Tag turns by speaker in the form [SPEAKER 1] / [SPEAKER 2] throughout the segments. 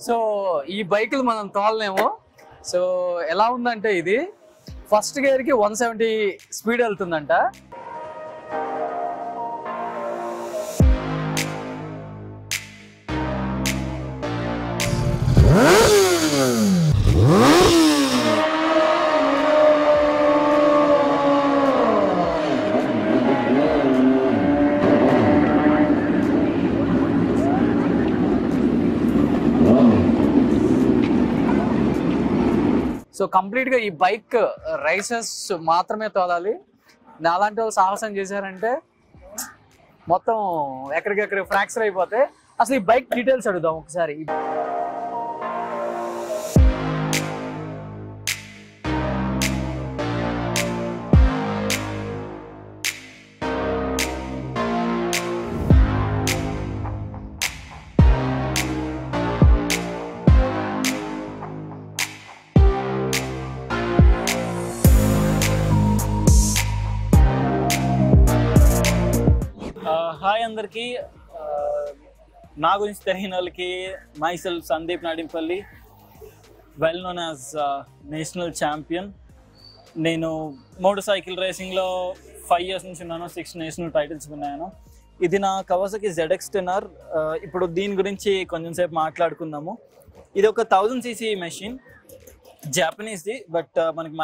[SPEAKER 1] So ఈ బైకులు మనం తోలలేము. సో ఎలా ఉందంటే ఇది ఫస్ట్ గేర్ కి 170 స్పీడ్ వెళ్తుందంట. సో కంప్లీట్ గా ఈ బైక్ రైసెస్ మాత్రమే తోలాలి. నాలాంటి వాళ్ళు సాహసం చేశారంటే మొత్తం ఎక్కడికెక్కడ ఫ్రాక్చర్ అయిపోతే. అసలు ఈ బైక్ డీటెయిల్స్ అడుగుదాం ఒకసారి.
[SPEAKER 2] హాయ్ అందరికీ, నా గురించి తెలియని వాళ్ళకి myself Sandeep Nadimpalli, well known as national champion. నేను మోటార్ సైకిల్ రేసింగ్లో 5 years నుంచి ఉన్నాను. 6 నేషనల్ టైటిల్స్ ఉన్నాను. ఇది నా కవాసాకి ZX-10R. ఇప్పుడు దీని గురించి కొంచెం సేపు మాట్లాడుకుందాము. ఇది ఒక 1000cc మెషిన్, జాపనీస్ది. బట్ మనకి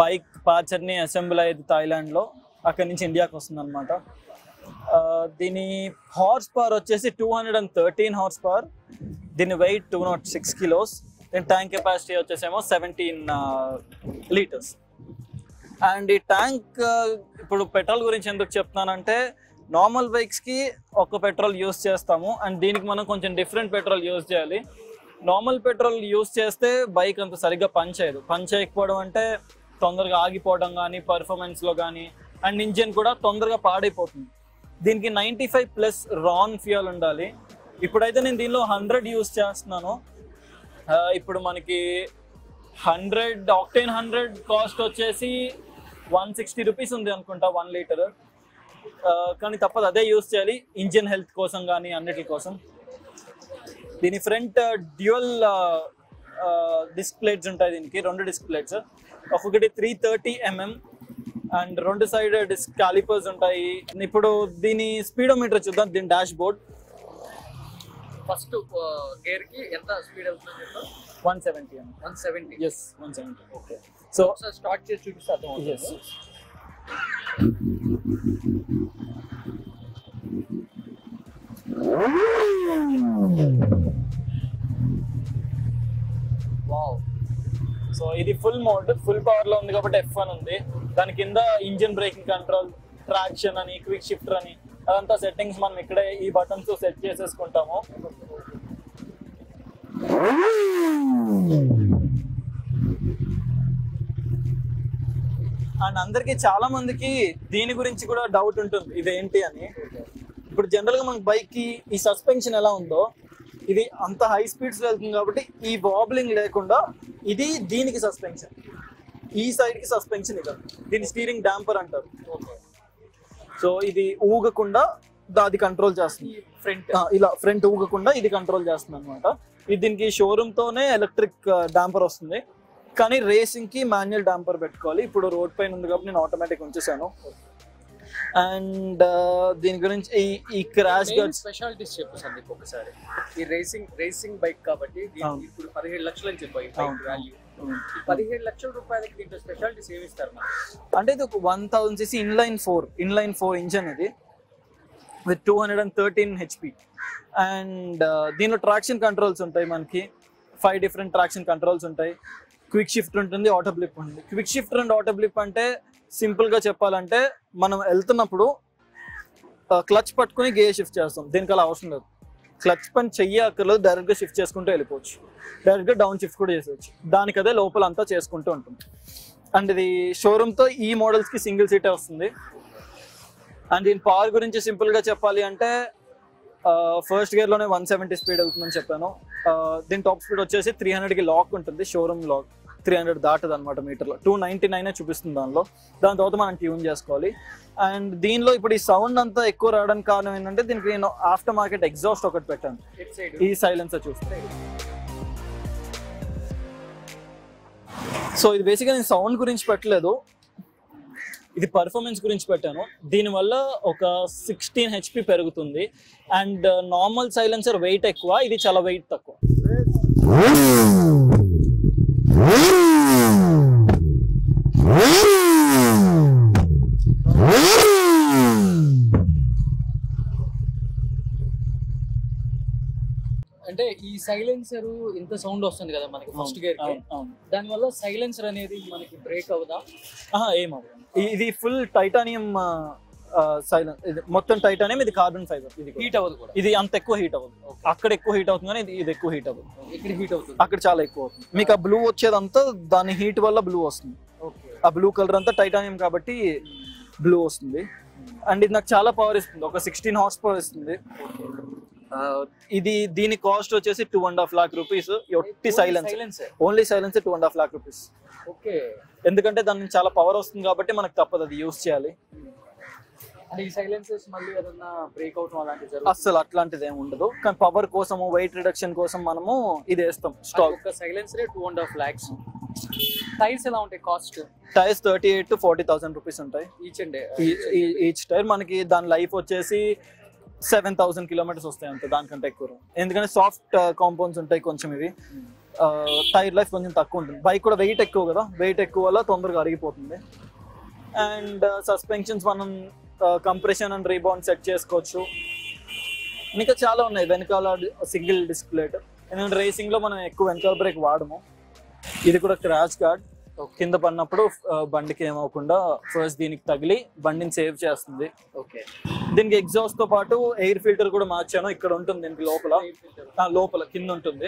[SPEAKER 2] బైక్ పార్ట్స్ అన్ని అసెంబుల్ అయ్యేది థాయిలాండ్లో, అక్కడి నుంచి ఇండియాకి వస్తుంది అనమాట. దీని హార్స్ పవర్ వచ్చేసి 213 హార్స్ పవర్. దీని వెయిట్ 206 kilos. దీని ట్యాంక్ కెపాసిటీ వచ్చేసేమో 17 liters. అండ్ ఈ ట్యాంక్ ఇప్పుడు పెట్రోల్ గురించి ఎందుకు చెప్తున్నానంటే, నార్మల్ బైక్స్కి ఒక పెట్రోల్ యూస్ చేస్తాము, అండ్ దీనికి మనం కొంచెం డిఫరెంట్ పెట్రోల్ యూస్ చేయాలి. నార్మల్ పెట్రోల్ యూస్ చేస్తే బైక్ అంత సరిగ్గా పనిచేయదు. పని చేయకపోవడం అంటే తొందరగా ఆగిపోవడం కానీ, పర్ఫార్మెన్స్లో కానీ, అండ్ ఇంజిన్ కూడా తొందరగా పాడైపోతుంది. దీనికి 95+ రాన్ ఫ్యూయల్ ఉండాలి. ఇప్పుడైతే నేను దీనిలో 100 యూస్ చేస్తున్నాను. ఇప్పుడు మనకి 100 ఆక్టేన్ 100 కాస్ట్ వచ్చేసి 160 రూపీస్ ఉంది అనుకుంటా 1 లీటర్. కానీ తప్పదు, అదే యూస్ చేయాలి ఇంజిన్ హెల్త్ కోసం కానీ అన్నిటి కోసం. దీని ఫ్రంట్ డ్యూయల్ డిస్క్ ప్లేట్స్ ఉంటాయి. దీనికి 2 డిస్క్ ప్లేట్స్, ఒకటి 330 mm and 2 side disc calipers ఉంటాయి. ఇప్పుడు దీని స్పీడోమీటర్ చూద్దాం. దీని డాష్ బోర్డ్
[SPEAKER 1] ఫస్ట్ గేర్ కి ఎంత స్పీడ్ వెళ్తుంది?
[SPEAKER 2] 170
[SPEAKER 1] 170.
[SPEAKER 2] yes 170. ఓకే, సో
[SPEAKER 1] స్టార్ట్ చేసి చూపిస్తాను.
[SPEAKER 2] yes.
[SPEAKER 1] వావ్.
[SPEAKER 2] సో ఇది ఫుల్ మోడ్, ఫుల్ పవర్ లో ఉంది కాబట్టి F1 ఉంది. దాని కింద ఇంజిన్ బ్రేకింగ్ కంట్రోల్, ట్రాక్షన్ అని, క్విక్ షిఫ్టర్ అని, అదంతా సెట్టింగ్స్ మనం ఇక్కడే ఈ బటన్స్ సెట్ చేసేసుకుంటాము. అండ్ అందరికి చాలా మందికి దీని గురించి కూడా డౌట్ ఉంటుంది, ఇదేంటి అని. ఇప్పుడు జనరల్ గా మనకి బైక్ కి ఈ సస్పెన్షన్ ఎలా ఉందో, ఇది అంత హై స్పీడ్స్ వెళ్తుంది కాబట్టి ఈ వాబ్లింగ్ లేకుండా ఇది దీనికి సస్పెన్షన్, ఈ సైడ్ కి సస్పెన్షన్ ఇది. దీని స్టీరింగ్ డాంపర్ అంటారు. సో ఇది ఊగకుండా అది కంట్రోల్ చేస్తుంది. ఫ్రంట్ ఇలా ఫ్రంట్ ఊగకుండా ఇది కంట్రోల్ చేస్తుంది అనమాట. ఇది దీనికి షోరూమ్ తోనే ఎలక్ట్రిక్ డాంపర్ వస్తుంది, కానీ రేసింగ్ కి మాన్యువల్ డాంపర్ పెట్టుకోవాలి. ఇప్పుడు రోడ్ పైన ఉంది కాబట్టి నేను ఆటోమేటిక్ ఉంచేసాను. అండ్ దీని గురించి ఈ క్రాష్ గార్డ్
[SPEAKER 1] స్పెషాలిటీస్ చెప్పు సందీప్ ఒకసారి. ఈ రేసింగ్ బైక్ కాబట్టి ఇప్పుడు 17 లక్షలు అని చెప్పాయి వాల్యూ. 17 లక్షల రూపాయలకి దీంట్లో స్పెషాలిటీస్ ఏమి ఇస్తారు?
[SPEAKER 2] అంటే ఇది ఒక 1000cc ఇన్లైన్ 4 ఇంజన్ ఇది, విత్ 213 HP. అండ్ దీనిలో ట్రాక్షన్ కంట్రోల్స్ ఉంటాయి. మనకి 5 డిఫరెంట్ ట్రాక్షన్ కంట్రోల్స్ ఉంటాయి. క్విక్ షిఫ్టర్ ఉంటుంది, ఆటో బ్లిప్ ఉంటుంది. Quick shifter and auto blip అంటే సింపుల్ గా చెప్పాలంటే, మనం వెళ్తున్నప్పుడు క్లచ్ పట్టుకుని గేర్ షిఫ్ట్ చేస్తాం. దీనికి అలా అవసరం లేదు. క్లచ్ పని చెయ్యక్కర్లేదు, డైరెక్ట్ గా షిఫ్ట్ చేసుకుంటూ వెళ్ళిపోవచ్చు. డైరెక్ట్ గా డౌన్ షిఫ్ట్ కూడా చేసేవచ్చు. దానికి అదే లోపల అంతా చేసుకుంటూ ఉంటుంది. అండ్ ఇది షోరూమ్ తో ఈ మోడల్స్ కి సింగిల్ సీటే వస్తుంది. అండ్ దీని పవర్ గురించి సింపుల్ గా చెప్పాలి అంటే, ఫస్ట్ గేర్ లోనే 170 స్పీడ్ వెళ్తుందని చెప్పాను. దీని టాప్ స్పీడ్ వచ్చేసి 300కి లాక్ ఉంటుంది, షోరూమ్ లాక్. 300 దాటది అనమాట మీటర్లో. 299 చూపిస్తుంది దానిలో. దాని తర్వాత మనం ట్యూన్ చేసుకోవాలి. అండ్ దీనిలో ఇప్పుడు ఈ సౌండ్ అంతా ఎక్కువ రావడానికి కారణం ఏంటంటే దీనికి నేను ఆఫ్టర్ మార్కెట్ ఎగ్జాస్ట్ ఒకటి పెట్టాను. ఈ సైలెన్సర్ చూస్తే సో ఇది బేసిక్గా నేను సౌండ్ గురించి పెట్టలేదు, ఇది పర్ఫార్మెన్స్ గురించి పెట్టాను. దీనివల్ల ఒక 16 HP పెరుగుతుంది. అండ్ నార్మల్ సైలెన్సర్ వెయిట్ ఎక్కువ, ఇది చాలా వెయిట్ తక్కువ.
[SPEAKER 1] అంటే ఈ సైలెన్సర్ ఇంత సౌండ్ వస్తుంది కదా మనకి ఫస్ట్ గేర్, దాని వల్ల సైలెన్సర్ అనేది మనకి బ్రేక్ అవుదా?
[SPEAKER 2] ఏమవు, ఇది ఫుల్ టైటానియం సైలెన్స్, ఇది మొత్తం టైటానియం, ఇది కార్బన్ ఫైబర్. ఇది
[SPEAKER 1] హీట్ అవ్వదు కూడా,
[SPEAKER 2] ఇది అంత ఎక్కువ హీట్ అవ్వదు. అక్కడ ఎక్కువ హీట్ అవుతుంది కానీ ఇది ఎక్కువ హీట్ అవ్వదు.
[SPEAKER 1] ఇక్కడ హీట్ అవుతుంది,
[SPEAKER 2] అక్కడ చాలా ఎక్కువ అవుతుంది. మీకు ఆ బ్లూ వచ్చేదంతా దాని హీట్ వల్ల బ్లూ వస్తుంది. ఆ బ్లూ కలర్ అంతా టైటానియం కాబట్టి బ్లూ వస్తుంది. అండ్ ఇది నాకు చాలా పవర్ ఇస్తుంది, ఒక 16 horse power ఇస్తుంది. ఇది దీని కాస్ట్ వచ్చేసి 2.5 lakh rupees. ఒట్టి silence, only silence 2.5 lakh rupees.
[SPEAKER 1] Okay,
[SPEAKER 2] ఎందుకంటే దాని చాలా పవర్ వస్తుంది కాబట్టి మనకు తప్పదు, అది యూజ్ చేయాలి.
[SPEAKER 1] ఈ సైలెన్సర్స్ మళ్ళీ ఏదన్నా బ్రేక్ అవుట్ అలాంటిది
[SPEAKER 2] అస్సలు అట్లాంటిది ఏమి ఉండదు. కానీ పవర్ కోసము, వెయిట్ రిడక్షన్ కోసం మనము ఇది వేస్తాం స్టాక్.
[SPEAKER 1] ఒక సైలెన్సరే 2.5 lakhs. టైర్స్ ఎలా ఉంటాయి కాస్ట్?
[SPEAKER 2] టైర్స్ 38,000 to 40,000 rupees ఉంటాయి ఈచ్ టైర్. మనకి దాని లైఫ్ వచ్చేసి 7,000 kilometers వస్తాయి అంతే, దానికంటే ఎక్కువ. ఎందుకంటే సాఫ్ట్ కాంపౌండ్స్ ఉంటాయి కొంచెం, ఇవి టైర్ లైఫ్ కొంచెం తక్కువ ఉంటుంది. బైక్ కూడా వెయిట్ ఎక్కువ కదా, వెయిట్ ఎక్కువ వల్ల తొందరగా అరిగిపోతుంది. అండ్ సస్పెన్షన్స్ మనం కంప్రెషన్ అండ్ రీబౌండ్ సెట్ చేసుకోవచ్చు. ఇంకా చాలా ఉన్నాయి. వెనకాల సింగిల్ డిస్క్ ప్లేట్, ఎందుకంటే రేసింగ్ లో మనం ఎక్కువ వెనకాల బ్రేక్ వాడము. ఇది కూడా క్రాష్ గార్డ్, కింద పడినప్పుడు బండికి ఏమవకుండా ఫస్ట్ దీనికి తగిలి బండిని సేవ్ చేస్తుంది.
[SPEAKER 1] ఓకే,
[SPEAKER 2] దీనికి ఎగ్జాస్ట్ తో పాటు ఎయిర్ ఫిల్టర్ కూడా మార్చాను. ఇక్కడ ఉంటుంది దీనికి లోపల కింద ఉంటుంది.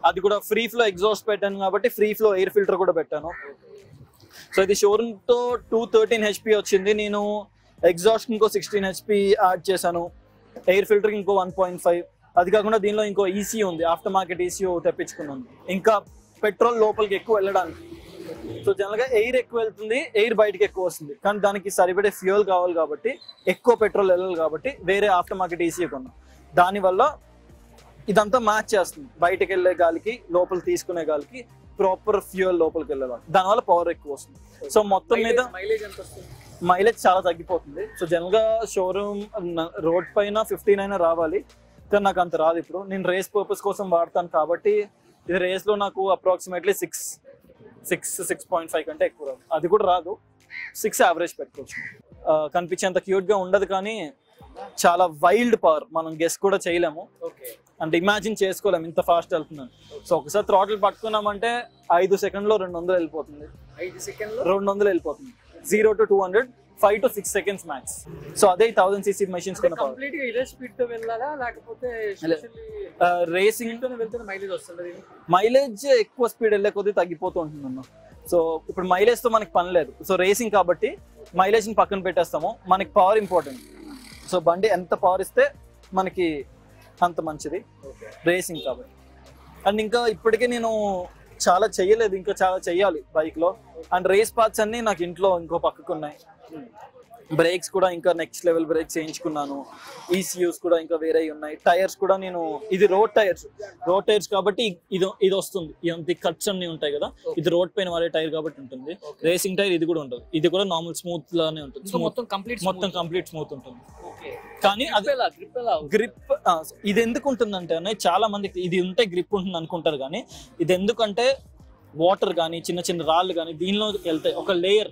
[SPEAKER 2] అది కూడా ఫ్రీ ఫ్లో ఎగ్జాస్ట్ పెట్టాను కాబట్టి ఫ్రీ ఫ్లో ఎయిర్ ఫిల్టర్ కూడా పెట్టాను. సో ఇది షోరూమ్ తో 213 HP వచ్చింది. నేను ఎగ్జాస్ట్ ఇంకో 16 HP యాడ్ చేశాను, ఎయిర్ ఫిల్టర్ ఇంకో 1.5. అది కాకుండా దీనిలో ఇంకో ECU ఉంది, ఆఫ్టర్ మార్కెట్ ECU తెప్పించుకున్నాను. ఇంకా పెట్రోల్ లోపలికి ఎక్కువ వెళ్ళడానికి. సో జనరల్ గా ఎయిర్ ఎక్కువ వెళ్తుంది, ఎయిర్ బయటకి ఎక్కువ వస్తుంది. కానీ దానికి సరిపడే ఫ్యూయల్ కావాలి కాబట్టి, ఎక్కువ పెట్రోల్ వెళ్ళాలి కాబట్టి వేరే ఆఫ్టర్ మార్కెట్ ECU కొన్నాం. దానివల్ల ఇదంతా మ్యాచ్ చేస్తుంది, బయటకు వెళ్ళే గాలికి లోపల తీసుకునే గాలికి ప్రాపర్ ఫ్యూయల్ లోపలికి వెళ్ళాలి. దానివల్ల పవర్ ఎక్కువ వస్తుంది. సో మొత్తం మీద మైలేజ్ చాలా తగ్గిపోతుంది. సో జనరల్ గా షోరూమ్ రోడ్ పైన 15 అయినా రావాలి, కానీ నాకు అంత రాదు. ఇప్పుడు నేను రేస్ పర్పస్ కోసం వాడతాను కాబట్టి ఇది రేస్ లో నాకు అప్రాక్సిమేట్లీ 6.5 కంటే ఎక్కువ రాదు. అది కూడా రాదు, 6 యావరేజ్ పెట్టుకోవచ్చు. కనిపించేంత క్యూట్ గా ఉండదు కానీ చాలా వైల్డ్ పవర్, మనం గెస్ కూడా చేయలేము. అంటే ఇమాజిన్ చేసుకోలేము ఇంత ఫాస్ట్ వెళ్తున్నాను. సో ఒకసారి థ్రాటిల్ పట్టుకున్నామంటే 5 సెకండ్లో 200 వెళ్ళిపోతుంది. 200 వెళ్ళిపోతుంది. 0 to 200 5 to 6 seconds max. So అదే 1000cc మెషిన్స్ కొన్న పవర్.
[SPEAKER 1] కంప్లీట్ గా ఇదే స్పీడ్ తో వెళ్ళాలా లేకపోతే
[SPEAKER 2] రేసింగ్ తోనే
[SPEAKER 1] వెళ్తే మైలేజ్ వస్తుంది?
[SPEAKER 2] మైలేజ్ ఎక్కువ స్పీడ్ వెళ్ళే కొద్దీ తగ్గిపోతూ ఉంటుంది అన్న. సో ఇప్పుడు మైలేజ్ తో మనకి పని లేదు. సో రేసింగ్ కాబట్టి మైలేజ్ ని పక్కన పెట్టేస్తాము, మనకి పవర్ ఇంపార్టెంట్. సో బండి ఎంత పవర్ ఇస్తే మనకి అంత మంచిది రేసింగ్ కాబట్టి. అండ్ ఇంకా ఇప్పటికే నేను చాలా చెయ్యలేదు, ఇంకా చాలా చెయ్యాలి బైక్ లో. అండ్ రేస్ పార్ట్స్ అన్ని నాకు ఇంట్లో ఇంకో పక్కకు ఉన్నాయి. బ్రేక్స్ కూడా ఇంకా నెక్స్ట్ లెవెల్ బ్రేక్స్ చేయించుకున్నాను. ECUs కూడా ఇంకా వేరే ఉన్నాయి. టైర్స్ కూడా నేను, ఇది రోడ్ టైర్స్ కాబట్టి ఇది వస్తుంది. ఇది కట్స్ అన్ని ఉంటాయి కదా, ఇది రోడ్ పైన వాడే టైర్ కాబట్టి ఉంటుంది. రేసింగ్ టైర్ ఇది కూడా ఉంటుంది. ఇది కూడా నార్మల్ స్మూత్ లానే ఉంటుంది, మొత్తం కంప్లీట్ స్మూత్ ఉంటుంది. కానీ గ్రిప్ ఇది ఎందుకు ఉంటుందంటే చాలా మందికి ఇది ఉంటే గ్రిప్ ఉంటుంది అనుకుంటారు, కానీ ఇది ఎందుకంటే వాటర్ కానీ చిన్న చిన్న రాళ్ళు కానీ దీనిలో వెళ్తాయి. ఒక లేయర్,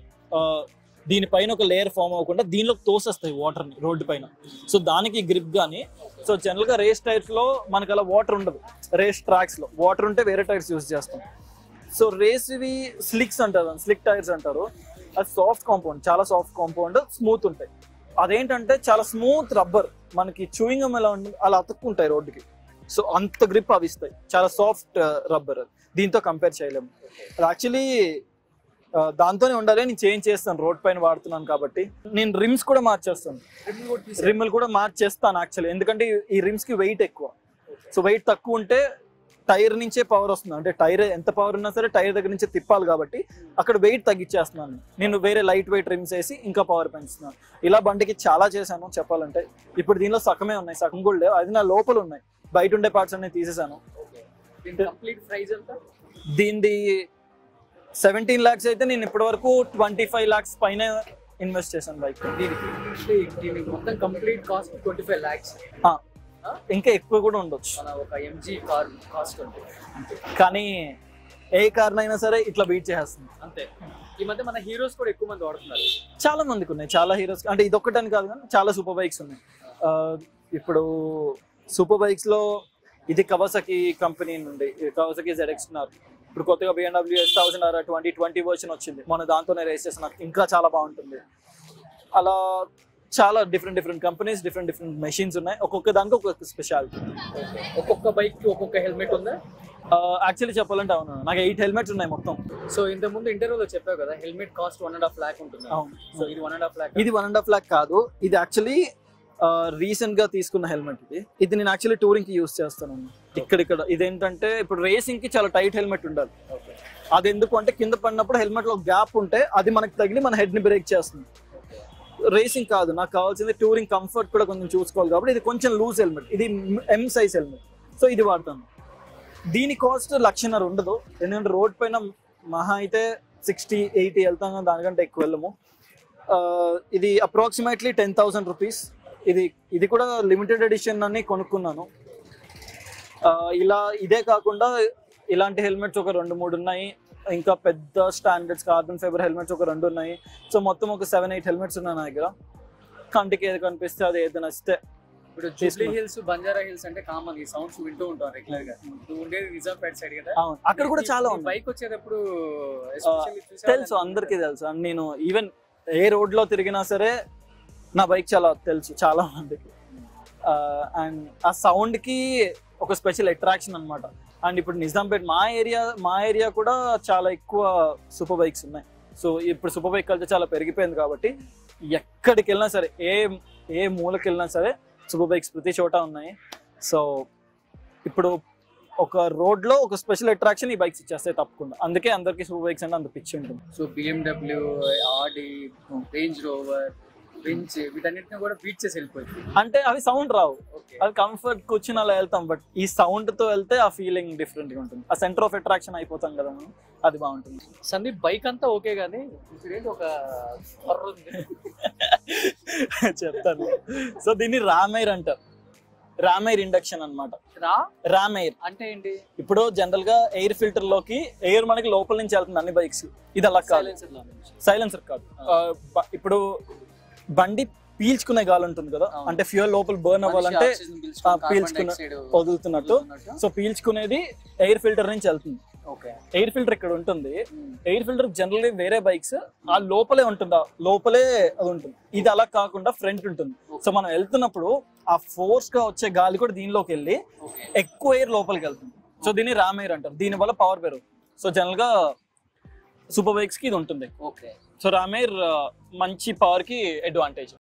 [SPEAKER 2] దీనిపైన ఒక లేయర్ ఫామ్ అవ్వకుండా దీనిలో తోసేస్తాయి వాటర్ని రోడ్డు పైన. సో దానికి గ్రిప్ కానీ. సో జనరల్గా రేస్ టైర్స్ లో మనకి అలా వాటర్ ఉండదు. రేస్ ట్రాక్స్ లో వాటర్ ఉంటే వేరే టైర్స్ యూజ్ చేస్తాం. సో రేస్ ఇవి స్లిక్స్ అంటారు, స్లిక్ టైర్స్ అంటారు. అది సాఫ్ట్ కాంపౌండ్, చాలా సాఫ్ట్ కాంపౌండ్, స్మూత్ ఉంటాయి. అదేంటంటే చాలా స్మూత్ రబ్బర్, మనకి చూయింగ్ ఎలా ఉంటుంది అలా అతుక్కుంటాయి రోడ్డుకి. సో అంత గ్రిప్ అవి ఇస్తాయి, చాలా సాఫ్ట్ రబ్బర్. దీంతో కంపేర్ చేయలేము. అది యాక్చువల్లీ దాంతోనే ఉండాలి. నేను చేంజ్ చేస్తాను, రోడ్ పైన వాడుతున్నాను కాబట్టి. నేను రిమ్స్ కూడా మార్చేస్తాను, రిమ్లు కూడా మార్చేస్తాను యాక్చువల్లీ. ఎందుకంటే ఈ రిమ్స్ కి వెయిట్ ఎక్కువ. సో వెయిట్ తక్కువ ఉంటే టైర్ నుంచే పవర్ వస్తుంది. అంటే టైర్ ఎంత పవర్ ఉన్నా సరే టైర్ దగ్గర నుంచే తిప్పాలి కాబట్టి అక్కడ వెయిట్ తగ్గించేస్తున్నాను. నేను వేరే లైట్ వెయిట్ రిమ్స్ వేసి ఇంకా పవర్ పెంచుతున్నాను. ఇలా బండికి చాలా చేశాను చెప్పాలంటే. ఇప్పుడు దీనిలో సగమే ఉన్నాయి, సగం కూడా లేవు. అది నా లోపల ఉన్నాయి, బయట ఉండే పార్ట్స్ అన్ని తీసేసాను.
[SPEAKER 1] కంప్లీట్ ప్రైస్ ఎంత?
[SPEAKER 2] దీనిది 17 lakhs అయితే నేను ఇప్పటి వరకు 25 lakhs పైన ఇన్వెస్ట్ చేశాను బైక్.
[SPEAKER 1] దీనికి మొత్తం కంప్లీట్ కాస్ట్ 25 lakhs.
[SPEAKER 2] ఇంకా ఎక్కువ కూడా ఉండొచ్చు.
[SPEAKER 1] మన ఒక ఎంజీ కార్ కాస్ట్ ఉంటుంది
[SPEAKER 2] కానీ ఏ కార్ అయినా సరే ఇట్లా బీట్ చేసేస్తుంది
[SPEAKER 1] అంతే. ఈ మధ్య మన హీరోస్ కూడా ఎక్కువ మంది వాడుతున్నారు.
[SPEAKER 2] చాలా మందికి ఉన్నాయి, చాలా హీరోస్. అంటే ఇది ఒక్కటని కాదు కానీ చాలా సూపర్ బైక్స్ ఉన్నాయి. ఇప్పుడు సూపర్ బైక్స్ లో ఇది కవాసాకి కంపెనీ నుండి, కవాసాకి ZX-R. ఇప్పుడు కొత్తగా BMW S1000R 2020 వర్షన్ వచ్చింది, మన దాంతోనే రేస్ చేసిన, ఇంకా చాలా బాగుంటుంది. అలా చాలా డిఫరెంట్ కంపెనీస్, డిఫరెంట్ మెషిన్స్ ఉన్నాయి. ఒక్కొక్క దానికి ఒక్కొక్క స్పెషాలిటీ.
[SPEAKER 1] ఒక్కొక్క బైక్ కి ఒక్కొక్క హెల్మెట్ ఉందా?
[SPEAKER 2] యాక్చువల్లీ చెప్పాలంటే అవును, నాకు 8 helmets ఉన్నాయి మొత్తం.
[SPEAKER 1] సో ఇంతకుముందు ఇంటర్వ్యూలో చెప్పావు కదా హెల్మెట్ కాస్ట్ 1.5 lakh ఉంటుంది.
[SPEAKER 2] అవును.
[SPEAKER 1] సో ఇది 1.5 lakh.
[SPEAKER 2] ఇది 1.5 lakh కాదు, ఇది యాక్చువల్లీ రీసెంట్ గా తీసుకున్న హెల్మెట్. ఇది నేను యాక్చువల్లీ టూరింగ్ కి యూస్ చేస్తాను ఇక్కడ. ఇదేంటంటే ఇప్పుడు రేసింగ్ కి చాలా టైట్ హెల్మెట్ ఉండాలి. అది ఎందుకు అంటే కింద పడినప్పుడు హెల్మెట్ లో గ్యాప్ ఉంటే అది మనకి తగిలి మన హెడ్ ని బ్రేక్ చేస్తుంది. రేసింగ్ కాదు, నాకు కావాల్సింది టూరింగ్ కంఫర్ట్ కూడా కొంచెం చూసుకోవాలి కాబట్టి ఇది కొంచెం లూజ్ హెల్మెట్. ఇది M size హెల్మెట్, సో ఇది వాడతాను. దీని కాస్ట్ 1,00,000 ఉండదు, ఎందుకంటే రోడ్ పైన మహా అయితే 60-80 వెళ్తాం, దానికంటే ఎక్కువ వెళ్ళము. ఇది అప్రాక్సిమేట్లీ 10,000 rupees. ఇది కూడా లిమిటెడ్ ఎడిషన్ అని కొనుక్కున్నాను. ఇలా ఇదే కాకుండా ఇలాంటి హెల్మెట్స్ ఒక 2-3 ఉన్నాయి. ఇంకా పెద్ద స్టాండర్డ్స్ కార్బన్ ఫైబర్ హెల్మెట్స్ ఒక 2 ఉన్నాయి. సో మొత్తం ఒక 7-8 హెల్మెట్స్ ఉన్నాయి నా దగ్గర. కంటికి ఏది కనిపిస్తే అది ఏది నచ్చితే.
[SPEAKER 1] ఇప్పుడు జూబ్లీ హిల్స్, బంజారా హిల్స్ అంటే కామన్, ఈ సౌండ్స్ వింటూ ఉంటాం రెగ్యులర్ గా. నువ్వు ఉండేది నిజాంపేట సైడ్ కదా?
[SPEAKER 2] అవును, అక్కడ కూడా చాలా ఉంది.
[SPEAKER 1] బైక్ వచ్చేటప్పుడు
[SPEAKER 2] తెలుసు, అందరికీ తెలుసు. నేను ఈవెన్ ఏ రోడ్ లో తిరిగినా సరే నా బైక్ చాలా తెలుసు చాలా మందికి. అండ్ ఆ సౌండ్ కి ఒక స్పెషల్ అట్రాక్షన్ అన్నమాట. అండ్ ఇప్పుడు నిజాంపేట్ మా ఏరియా కూడా చాలా ఎక్కువ సూపర్ బైక్స్ ఉన్నాయి. సో ఇప్పుడు సూపర్ బైక్ కల్చర్ చాలా పెరిగిపోయింది కాబట్టి ఎక్కడికి వెళ్ళినా సరే, ఏ మూలకి వెళ్ళినా సరే సూపర్ బైక్స్ ప్రతి చోట ఉన్నాయి. సో ఇప్పుడు ఒక రోడ్ లో ఒక స్పెషల్ అట్రాక్షన్ ఈ బైక్స్ ఇచ్చేస్తాయి తప్పకుండా. అందుకే అందరికి సూపర్ బైక్స్ అంటే అంత పిచ్చి ఉంటుంది.
[SPEAKER 1] So BMW, Audi, Range Rover, Benz వీటన్నిటిని కూడా బీట్ చేసి వెళ్ళిపోయింది.
[SPEAKER 2] అంటే అవి సౌండ్ రావు, అవి కంఫర్ట్ కూర్చుని అలా వెళ్తాం. బట్ ఈ సౌండ్ తో వెళ్తే ఆ ఫీలింగ్ డిఫరెంట్ గా ఉంటుంది. ఆ సెంటర్ ఆఫ్ అట్రాక్షన్ అయిపోతాం కదా మనం, అది బాగుంటుంది.
[SPEAKER 1] సందీప్ బైక్ అంతా ఓకే కానీ ఒక
[SPEAKER 2] చెప్తాను. సో దీన్ని రామైర్ అంటారు. రామైర్ ఇండక్షన్ అన్నమాట. రామైర్
[SPEAKER 1] అంటే ఏంటి?
[SPEAKER 2] ఇప్పుడు జనరల్ గా ఎయిర్ ఫిల్టర్ లోకి ఎయిర్ మనకి లోపల నుంచి వెళ్తుంది అన్ని బైక్స్. ఇది అలా కాదు, సైలెన్సర్ కాదు. ఇప్పుడు బండి పీల్చుకునే గాలి ఉంటుంది కదా, అంటే ఫ్యూయల్ లోపల బర్న్ అవ్వాలంటే పీల్చుకునే వదులుతున్నట్టు. సో పీల్చుకునేది ఎయిర్ ఫిల్టర్ నుంచి వెళ్తుంది. ఎయిర్ ఫిల్టర్ ఇక్కడ ఉంటుంది. ఎయిర్ ఫిల్టర్ జనరల్లీ వేరే బైక్స్ ఆ లోపలే ఉంటుంది, లోపలే అది ఉంటుంది. ఇది అలా కాకుండా ఫ్రంట్ ఉంటుంది. సో మనం వెళ్తున్నప్పుడు ఆ ఫోర్స్ గా వచ్చే గాలి కూడా దీనిలోకి వెళ్ళి ఎక్కువ ఎయిర్ లోపలికి వెళ్తుంది. సో దీన్ని రామైర్ అంటారు. దీని వల్ల పవర్ పెరుగుతుంది. సో జనరల్ గా సూపర్ బైక్స్ కి ఇది ఉంటుంది. సో రామైర్ మంచి పవర్ కి అడ్వాంటేజ్.